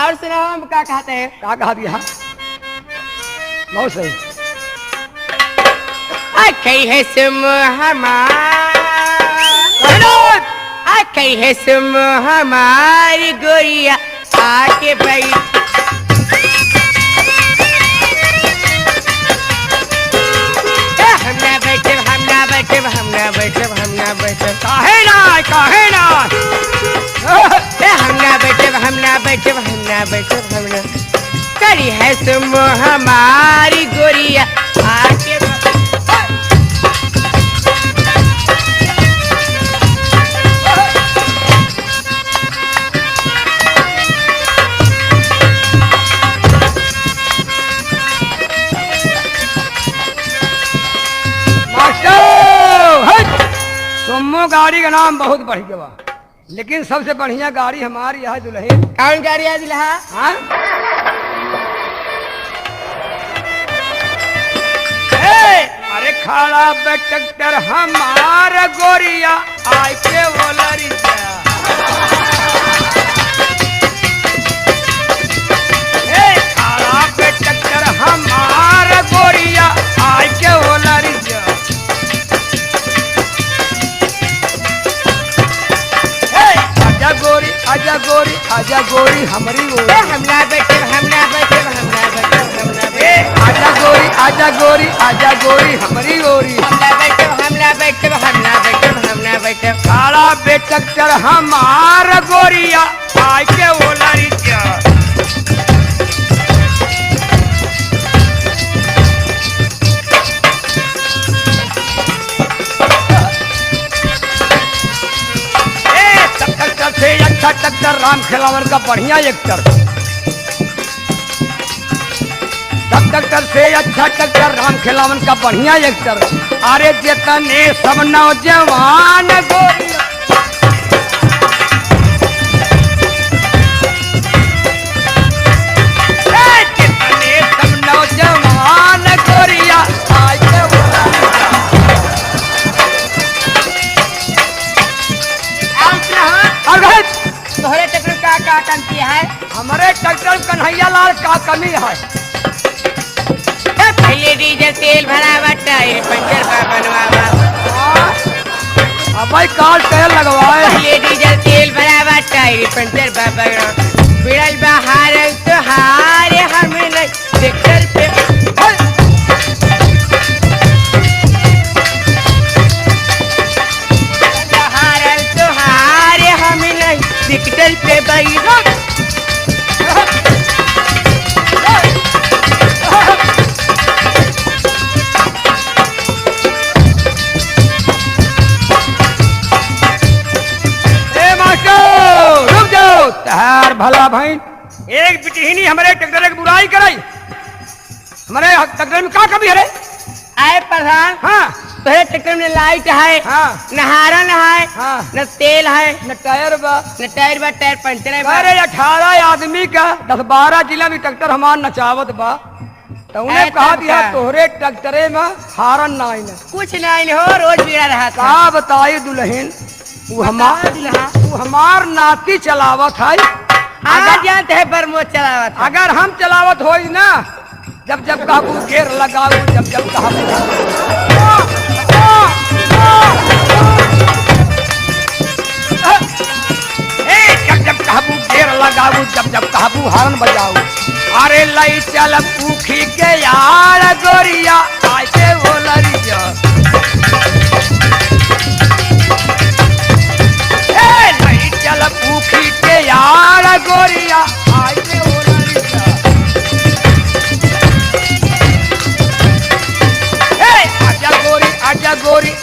और सुनाओ हम क्या कहते हैं। क्या कहा दिया? बहुत सही। कही है सुम कही है सुम हमारी गोरिया आके बैठ हम ना बैठे हम ना बैठे हम ना बैठे हम ना बैठे काहे ना हम ना बैठे हम ना बैठे हम ना बैठे हम ना करी है तुम हमारी गोरिया आके सुमो गाड़ी का नाम बहुत बढ़ गया, लेकिन सबसे बढ़िया गाड़ी हमारी है दुल्हन। कौन गाड़ी है दुल्हा? हाँ? अरे खड़ा बे ट्रैक्टर हमारा गोरिया आय के बोलरी खड़ा बे ट्रैक्टर हमारा गोरिया आय के बोलरी आजा गोरी आजा गोरी हमारी गोरी हमला बैठे हमला बैठे हमला बैठे हमला बैठे आजा गोरी आजा गोरी आजा गोरी हमारी गोरी हमला बैठे हमला बैठे हमला बैठे हमला बैठे काला बेचक्कर हमार गोरिया आय के ओलारी क्या से अच्छा ट्रैक्टर राम खिलावन का बढ़िया एक्टर। ट्रैक्टर से अच्छा ट्रैक्टर राम खिलावन का बढ़िया एक्टर। अरे जितने सब नौजवान गोरिया जितने सब नौजवान गोरिया आज तोहरे ट्रैक्टर का काम किया है? हमारे ट्रैक्टर कन्हैया लाल का कमी है। पहले डीजल तेल भरावा टायर पंचर का बनवावा अब भाई कार तेल लगवाए। पहले डीजल तेल भरावा टायर पंचर का बनवावा बिड़ल बाहर तो हारे हमें ट्रैक्टर पे ट्रैक्टर पे बैठा रुक जाओ तहार भला भाई एक बिटिहनी हमारे ट्रैक्टर की बुराई कराई। हमारे ट्रैक्टर में क्या कमी है रे? आए प्रधान। हाँ तोहरे ट्रैक्टर में लाइट है, हाँ न हारन है, हाँ न तेल है, न टायर बा, न टायर बा, टायर पंचर है। अरे 18 आदमी का 10-12 जिला में ट्रैक्टर हमार नचावत बा, तो उन्हें कहा दिया तोहरे ट्रैक्टरे में हारन नहीं न कुछ नहीं हो रोज बिगड़ा रहा था। का बताई दुल्हन वो हमार नाती चलावत है। अगर जानते है प्रमोद चलावत है। अगर हम चलावत हो ना जब जब काबू घेर लगाओ जब जब काबू जब जब काबू घेर लगाओ जब जब काबू हॉर्न बजाओ। अरे लई चल पूखी के यार गोरिया आके बोलरिया लई चल पूखी के यार गोरिया आके बोलरिया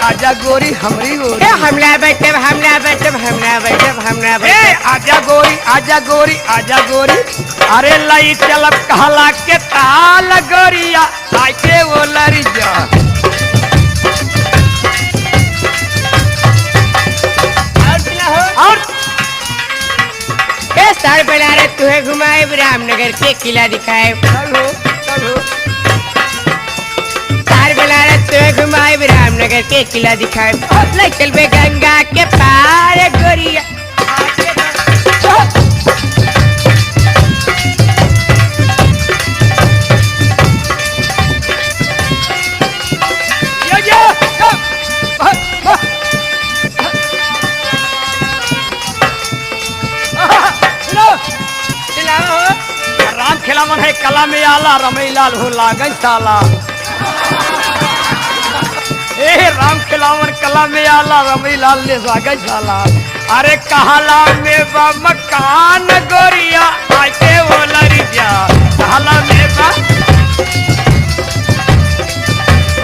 आजा गोरी हमरी गोरी हमला बैठे हमला बैठे हमला बैठे हमला बैठे आजा गोरी अरे लई चलब कहला के ताल गोरिया आके वो लरी जा। और साल बना रहे तुहे घुमाए रामनगर के किला दिखाए साल बना रहे तुहे घुमाए रामनगर के किला दिखाए चल बे गंगा के पार गोरिया राम खिलावन है कला में आला रमई लाल हो लागन साला ए राम खिलावन कला में आला रमई लाल ने लागन साला अरे कहला में बा मकान गोरिया आके वो लरी जा कहला में बा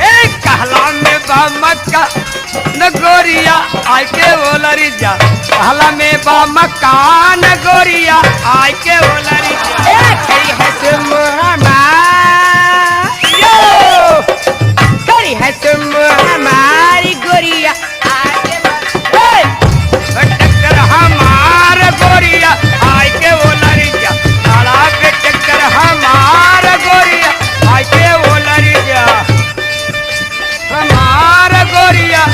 ए कहला में बा मकान गोरिया आके वो लरी जा कहला में बा मकान गोरिया आके वो लरी जा खड़ी है तुम खड़ी है तुम हमारी गोरिया आगे टक्कर हमार गोरिया आय के वो लरी जा ताला पे टक्कर हमार गोरिया आय के वो लरी जा हमार गोरिया